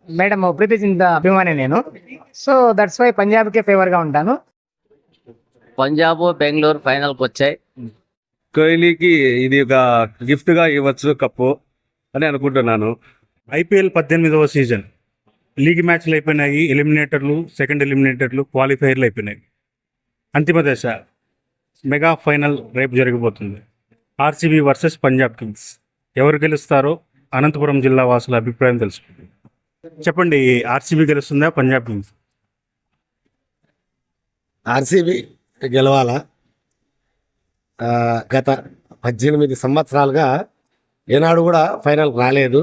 Madam Preity Zinta అభిమాని నేను. So that's why పంజాబ్కే ఫేవర్గా ఉంటాను. పంజాబ్ బెంగళూరు ఫైనల్కి వచ్చాయి. కోహ్లీకి ఇది ఒక గిఫ్ట్గా ఇవ్వచ్చు కప్పు అని అనుకుంటున్నాను. ఐపీఎల్ 18వ సీజన్ లీగ్ మ్యాచ్లు అయిపోయినాయి. ఎలిమినేటర్లు, సెకండ్ ఎలిమినేటర్లు, క్వాలిఫైర్లు అయిపోయినాయి. అంతిమ దశ మెగా ఫైనల్ రేపు జరగబోతుంది. RCB versus Punjab Kings. ఎవరు గెలుస్తారో అనంతపురం జిల్లా వాసుల అభిప్రాయం తెలుసుకుంది. చెప్పండి, ఆర్సీబీ గెలుస్తుందా, పంజాబ్ కింగ్స్? ఆర్సీబీ గెలవాలా. గత 18 సంవత్సరాలుగా ఏనాడు కూడా ఫైనల్కి రాలేదు.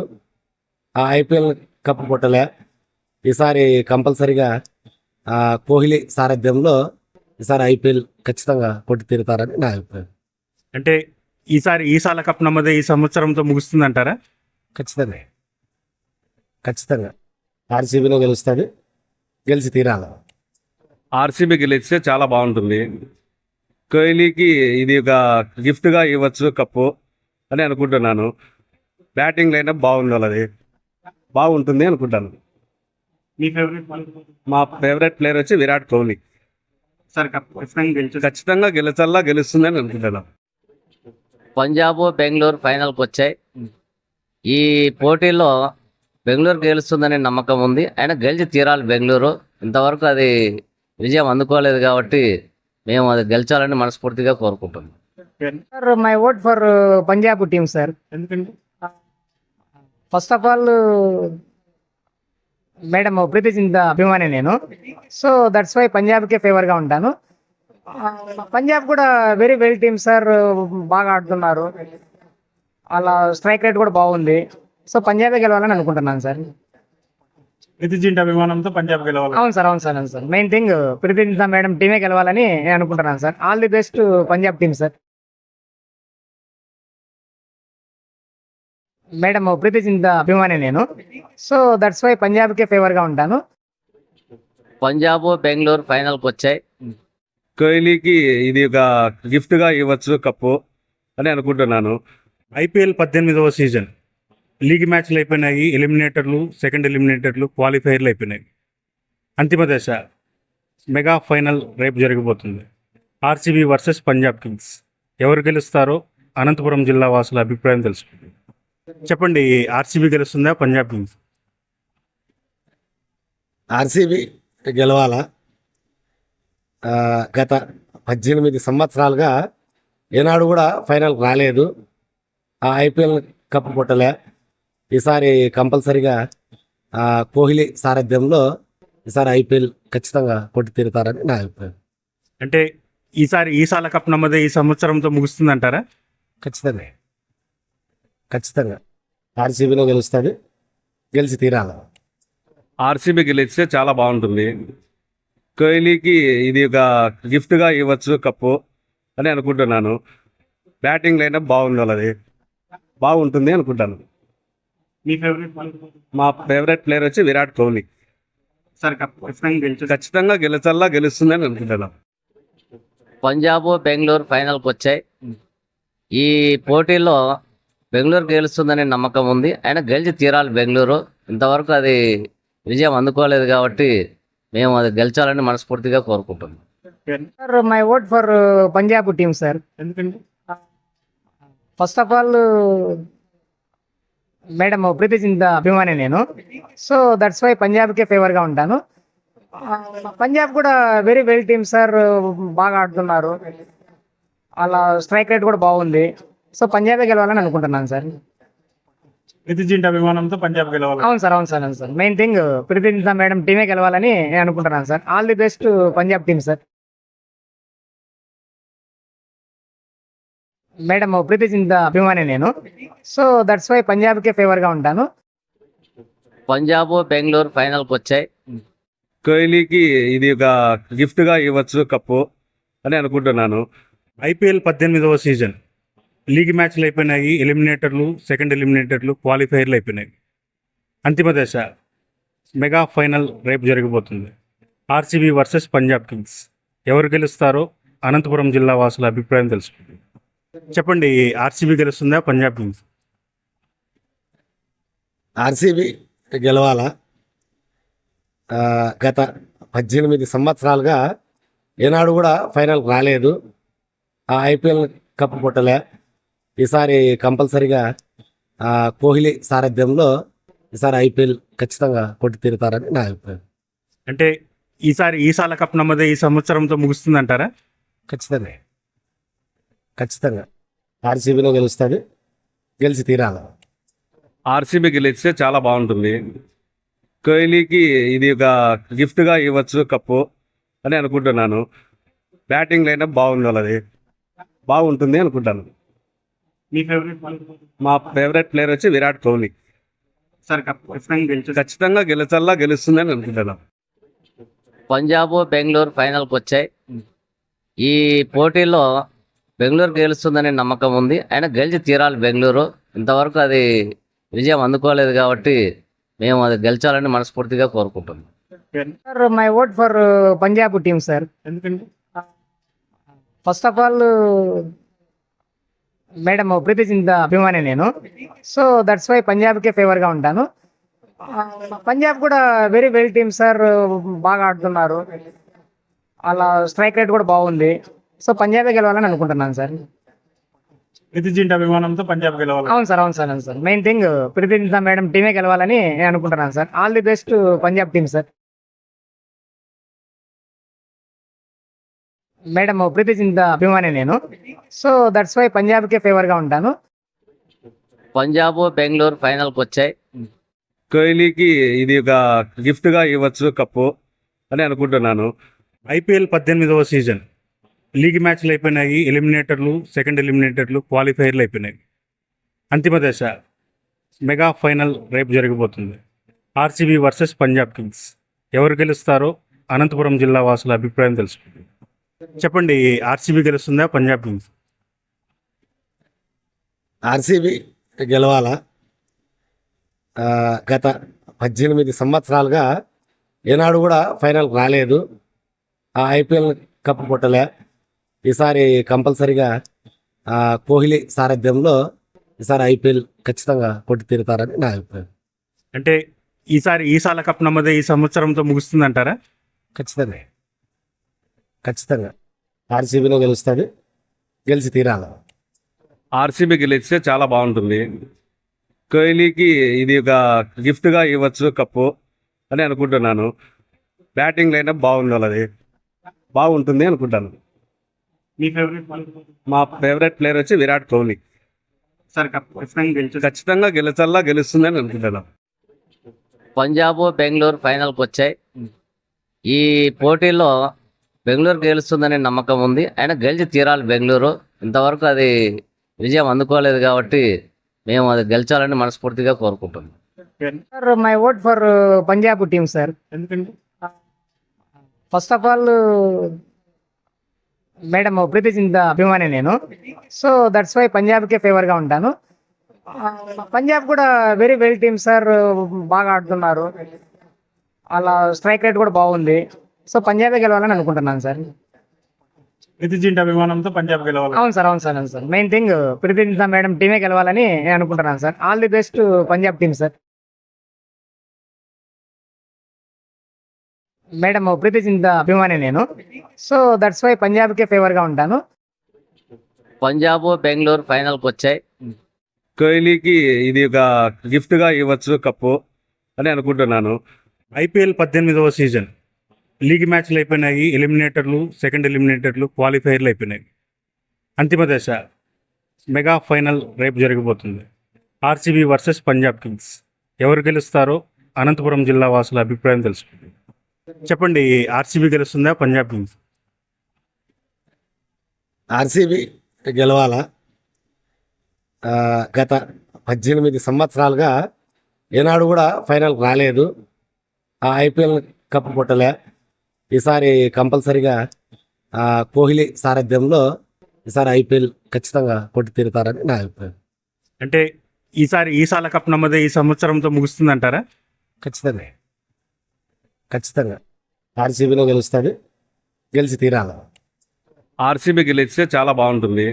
ఆ ఐపీఎల్ కప్పు కొట్టలే. ఈసారి కంపల్సరిగా కోహ్లీ సారథ్యంలో ఈసారి ఐపీఎల్ ఖచ్చితంగా కొట్టి తీరుతారని నా అభిప్రాయం. అంటే ఈ సాల కప్ నమ్మదే ఈ సంవత్సరంతో ముగుస్తుందంటారా? ఖచ్చితంగా ఖచ్చితంగా ఆర్సీబీలో గెలుస్తుంది, గెలిచి తీరాలి. ఆర్సీబీ గెలిస్తే చాలా బాగుంటుంది. కోహ్లీకి ఇది ఒక గిఫ్ట్గా ఇవ్వచ్చు కప్పు అని అనుకుంటున్నాను. బ్యాటింగ్ లైనప్ బాగుండాలి, అది బాగుంటుంది అనుకుంటాను. మీ ఫేవరెట్ మా ఫేవరెట్ ప్లేయర్ వచ్చి విరాట్ కోహ్లీ. సార్ కప్ ఖచ్చితంగా గెలుస్తుంది అని అనుకుంటున్నాను. పంజాబ్ బెంగళూరు ఫైనల్కి వచ్చాయి. ఈ పోటీలో బెంగళూరు గెలుస్తుందనే నమ్మకం ఉంది. అయినా గెలిచి తీరాలి బెంగళూరు. ఇంతవరకు అది విజయం అందుకోలేదు కాబట్టి మేము అది గెలిచాలని మనస్ఫూర్తిగా కోరుకుంటున్నాం. Sir my vote for Punjab team sir. ఎందుకంటే first of all madam Preity Zinta అభిమాని నేను. సో దట్స్ వై పంజాబ్కే ఫేవర్గా ఉంటాను. పంజాబ్ కూడా వెరీ వెల్ టీమ్ సార్, బాగా ఆడుతున్నారు. అలా స్ట్రైక్ రేట్ కూడా బాగుంది. సో పంజాబే గెలవాలని అనుకుంటున్నాను సార్. ప్రతి జింట అభిమానంతో పంజాబ్ గెలవాలి. అవును సార్, అవును సార్, అవును sir. Main thing Preity Zinta madam టీమే గెలవాలని నేను అనుకుంటున్నాను sir. All the best Punjab team sir. Madam Preity Zinta అభిమాని నేను. సో దట్స్ వై పంజాబ్కే ఫేవర్గా ఉంటాను. పంజాబ్ బెంగళూరు ఫైనల్కి వచ్చాయి. కోహ్లీకి ఇది ఒక గిఫ్ట్గా ఇవ్వచ్చు కప్పు అని అనుకుంటున్నాను. ఐపీఎల్ 18వ సీజన్ లీగ్ మ్యాచ్లు అయిపోయినాయి. ఎలిమినేటర్లు, సెకండ్ ఎలిమినేటర్లు, క్వాలిఫైర్లు అయిపోయినాయి. అంతిమ దశ మెగా ఫైనల్ రేపు జరగబోతుంది. RCB versus Punjab Kings. ఎవరు గెలుస్తారో అనంతపురం జిల్లా వాసుల అభిప్రాయం తెలుసుకుంది. చెప్పండి, ఆర్సీబీ గెలుస్తుందా, పంజాబ్ కింగ్స్? ఆర్సీబీ గెలవాలా. గత 18 సంవత్సరాలుగా ఏనాడు కూడా ఫైనల్కి రాలేదు. ఆ ఐపీఎల్ కప్పు కొట్టలే. ఈసారి కంపల్సరిగా కోహ్లీ సారథ్యంలో ఈసారి ఐపీఎల్ ఖచ్చితంగా కొట్టి తీరుతారని నా అభిప్రాయం. అంటే ఈ సాల కప్ నమ్మదే ఈ సంవత్సరంతో ముగుస్తుందంటారా? ఖచ్చితంగా ఖచ్చితంగా ఆర్సీబీలో గెలుస్తుంది, గెలిచి తీరాలి. ఆర్సీబీ గెలిస్తే చాలా బాగుంటుంది. కోహ్లీకి ఇది ఒక గిఫ్ట్గా ఇవ్వచ్చు కప్పు అని అనుకుంటున్నాను. బ్యాటింగ్ లైనప్ బాగుండాలి, అది బాగుంటుంది అనుకుంటాను. మీ ఫేవరెట్ మా ఫేవరెట్ ప్లేయర్ వచ్చి విరాట్ కోహ్లీ. సార్ కప్ ఖచ్చితంగా గెలుస్తుంది అని అనుకుంటున్నాను. పంజాబ్ బెంగళూరు ఫైనల్కి వచ్చాయి. ఈ పోటీలో బెంగళూరు గెలుస్తుందనే నమ్మకం ఉంది. అయినా గెలిచి తీరాలి బెంగళూరు. ఇంతవరకు అది విజయం అందుకోలేదు కాబట్టి మేము అది గెలిచాలని మనస్ఫూర్తిగా కోరుకుంటున్నాం. Sir my vote for Punjab team sir. ఎందుకంటే first of all madam Preity Zinta అభిమాని నేను. సో దట్స్ వై పంజాబ్కే ఫేవర్గా ఉంటాను. పంజాబ్ కూడా వెరీ వెల్ టీమ్ సార్, బాగా ఆడుతున్నారు. అలా స్ట్రైక్ రేట్ కూడా బాగుంది. సో పంజాబే గెలవాలని అనుకుంటున్నాను సార్. ప్రతి జింట అభిమానంతో పంజాబ్ గెలవాలి. అవును సార్, అవును సార్, అవును sir. Main thing Preity Zinta madam టీమే గెలవాలని నేను అనుకుంటున్నాను sir. All the best Punjab team sir. Madam Preity Zinta అభిమాని నేను. సో దట్స్ వై పంజాబ్కే ఫేవర్గా ఉంటాను. పంజాబ్ బెంగళూరు ఫైనల్కి వచ్చాయి. కోహ్లీకి ఇది ఒక గిఫ్ట్గా ఇవ్వచ్చు కప్పు అని అనుకుంటున్నాను. ఐపీఎల్ 18వ సీజన్ లీగ్ మ్యాచ్లు అయిపోయినాయి. ఎలిమినేటర్లు, సెకండ్ ఎలిమినేటర్లు, క్వాలిఫైర్లు అయిపోయినాయి. అంతిమ దశ మెగా ఫైనల్ రేపు జరగబోతుంది. RCB versus Punjab Kings. ఎవరు గెలుస్తారో అనంతపురం జిల్లా వాసుల అభిప్రాయం తెలుసుకుంది. చెప్పండి, ఆర్సీబీ గెలుస్తుందా, పంజాబ్ కింగ్స్? ఆర్సీబీ గెలవాలా. గత 18 సంవత్సరాలుగా ఏనాడు కూడా ఫైనల్ రాలేదు. ఆ ఐపీఎల్ కప్పు కొట్టలే. ఈసారి కంపల్సరిగా కోహ్లీ సారథ్యంలో ఈసారి ఐపీఎల్ ఖచ్చితంగా కొట్టి తీరుతారని నా అభిప్రాయం. అంటే ఈసారి ఈసాల కప్ నమ్మదే ఈ సంవత్సరంతో ముగుస్తుందంటారా? ఖచ్చితంగా ఖచ్చితంగా ఆర్సీబీలో గెలుస్తుంది, గెలిచి తీరాలి. ఆర్సీబీ గెలిస్తే చాలా బాగుంటుంది. కోహ్లీకి ఇది ఒక గిఫ్ట్గా ఇవ్వచ్చు కప్పు అని అనుకుంటున్నాను. బ్యాటింగ్ లైనప్ బాగుంది, వాళ్ళది బాగుంటుంది అనుకుంటాను. మీ ఫేవరెట్ మా ఫేవరెట్ ప్లేయర్ వచ్చి విరాట్ కోహ్లీ. సార్ కప్ ఖచ్చితంగా గెలిచి ఖచ్చితంగా గెలుస్తుంది అని అనుకుంటున్నాను. పంజాబ్ బెంగళూరు ఫైనల్కి వచ్చాయి. ఈ పోటీలో బెంగళూరు గెలుస్తుందనే నమ్మకం ఉంది. అయినా గెలిచి తీరాలి బెంగళూరు. ఇంతవరకు అది విజయం అందుకోలేదు కాబట్టి మేము అది గెలిచాలని మనస్ఫూర్తిగా కోరుకుంటున్నాం. Sir my vote for Punjab team sir. ఎందుకంటే first of all madam Preity Zinta అభిమాని నేను. సో దట్స్ వై పంజాబ్కే ఫేవర్గా ఉంటాను. పంజాబ్ కూడా వెరీ వెల్ టీమ్ సార్, బాగా ఆడుతున్నారు. అలా స్ట్రైక్ రేట్ కూడా బాగుంది. సో పంజాబే గెలవాలని అనుకుంటున్నాను సార్. ప్రతి జింట అభిమానంతో పంజాబ్ గెలవాలి. అవును సార్, అవును సార్, అవును సార్. మెయిన్ థింగ్ ప్రీతి చింత మేడం టీమే గెలవాలని నేను అనుకుంటున్నాను sir. All the best Punjab team sir. Madam Preity Zinta అభిమాని నేను. సో దట్స్ వై పంజాబ్కే ఫేవర్గా ఉంటాను. పంజాబ్ బెంగళూరు ఫైనల్కి వచ్చాయి. కోహ్లీకి ఇది ఒక గిఫ్ట్గా ఇవ్వచ్చు కప్పు అని అనుకుంటున్నాను. ఐపీఎల్ 18వ సీజన్ లీగ్ మ్యాచ్లు అయిపోయినాయి. ఎలిమినేటర్లు, సెకండ్ ఎలిమినేటర్లు, క్వాలిఫైర్లు అయిపోయినాయి. అంతిమ దశ మెగా ఫైనల్ రేపు జరగబోతుంది. RCB versus Punjab Kings. ఎవరు గెలుస్తారో అనంతపురం జిల్లా వాసుల అభిప్రాయం తెలుసుకుంది. చెప్పండి, ఆర్సీబీ గెలుస్తుందా పంజాబ్ కింగ్స్? ఆర్సీబీ గెలవాలా. గత 18 సంవత్సరాలుగా ఏనాడు కూడా ఫైనల్ రాలేదు. ఆ ఐపీఎల్ కప్పు కొట్టలే. ఈసారి కంపల్సరిగా కోహ్లీ సారథ్యంలో ఈసారి ఐపీఎల్ ఖచ్చితంగా కొట్టి తీరుతారని నా అభిప్రాయం. అంటే ఈసారి ఈసాల కప్ నమ్మదే ఈ సంవత్సరంతో ముగుస్తుందంటారా? ఖచ్చితంగా ఖచ్చితంగా ఆర్సీబీలో గెలుస్తుంది, గెలిచి తీరాలి. ఆర్సీబీ గెలిస్తే చాలా బాగుంటుంది. కోహ్లీకి ఇది ఒక గిఫ్ట్గా ఇవ్వచ్చు కప్పు అని అనుకుంటున్నాను. బ్యాటింగ్ లైనప్ బాగుంది, వాళ్ళది బాగుంటుంది అనుకుంటాను. మీ ఫేవరెట్ మా ఫేవరెట్ ప్లేయర్ వచ్చి విరాట్ కోహ్లీ. సార్ కప్ ఖచ్చితంగా గెలిచి ఖచ్చితంగా గెలుస్తుంది అని అనుకుంటున్నాను. పంజాబ్ బెంగళూరు ఫైనల్కి వచ్చాయి. ఈ పోటీలో బెంగళూరు గెలుస్తుందనే నమ్మకం ఉంది. అయినా గెలిచి తీరాలి బెంగళూరు. ఇంతవరకు అది విజయం అందుకోలేదు కాబట్టి మేము అది గెలిచాలని మనస్ఫూర్తిగా కోరుకుంటున్నాం. Sir my vote for Punjab team sir. ఎందుకంటే first of all madam Preity Zinta అభిమాని నేను. సో దట్స్ వై పంజాబ్కే ఫేవర్గా ఉంటాను. పంజాబ్ కూడా వెరీ వెల్ టీమ్ సార్, బాగా ఆడుతున్నారు. అలా స్ట్రైక్ రేట్ కూడా బాగుంది. సో పంజాబే గెలవాలని అనుకుంటున్నాను సార్. ప్రతి జింట అభిమానంతో పంజాబ్ గెలవాలి. అవును సార్, అవును సార్, అవును సార్. మెయిన్ థింగ్ ప్రీతి చింత మేడం టీమే గెలవాలని నేను అనుకుంటున్నాను sir. All the best Punjab team sir. Madam Preity Zinta అభిమాని నేను. సో దట్స్ వై పంజాబ్కే ఫేవర్గా ఉంటాను. పంజాబ్ బెంగళూరు ఫైనల్కి వచ్చాయి. కోహ్లీకి ఇది ఒక గిఫ్ట్గా ఇవ్వచ్చు కప్పు అని అనుకుంటున్నాను. ఐపీఎల్ 18వ సీజన్ లీగ్ మ్యాచ్లు అయిపోయినాయి. ఎలిమినేటర్లు, సెకండ్ ఎలిమినేటర్లు, క్వాలిఫైర్లు అయిపోయినాయి. అంతిమ దశ మెగా ఫైనల్ రేపు జరగబోతుంది. RCB versus Punjab Kings. ఎవరు గెలుస్తారో అనంతపురం జిల్లా వాసుల అభిప్రాయం తెలుసుకుంది. చెప్పండి, ఆర్సీబీ గెలుస్తుందా పంజాబ్ కింగ్స్? ఆర్సీబీ గెలవాలా. గత 18 సంవత్సరాలుగా ఏనాడు కూడా ఫైనల్ రాలేదు. ఆ ఐపీఎల్ కప్పు కొట్టలే. ఈసారి కంపల్సరిగా కోహ్లీ సారథ్యంలో ఈసారి ఐపీఎల్ ఖచ్చితంగా కొట్టి తీరుతారని నా అభిప్రాయం. అంటే ఈసారి ఈసాల కప్ నమ్మదే ఈ సంవత్సరంతో ముగుస్తుందంటారా? ఖచ్చితంగా ఖచ్చితంగా ఆర్సీబీలో గెలుస్తుంది, గెలిచి తీరాలి. ఆర్సీబీ గెలిస్తే చాలా బాగుంటుంది.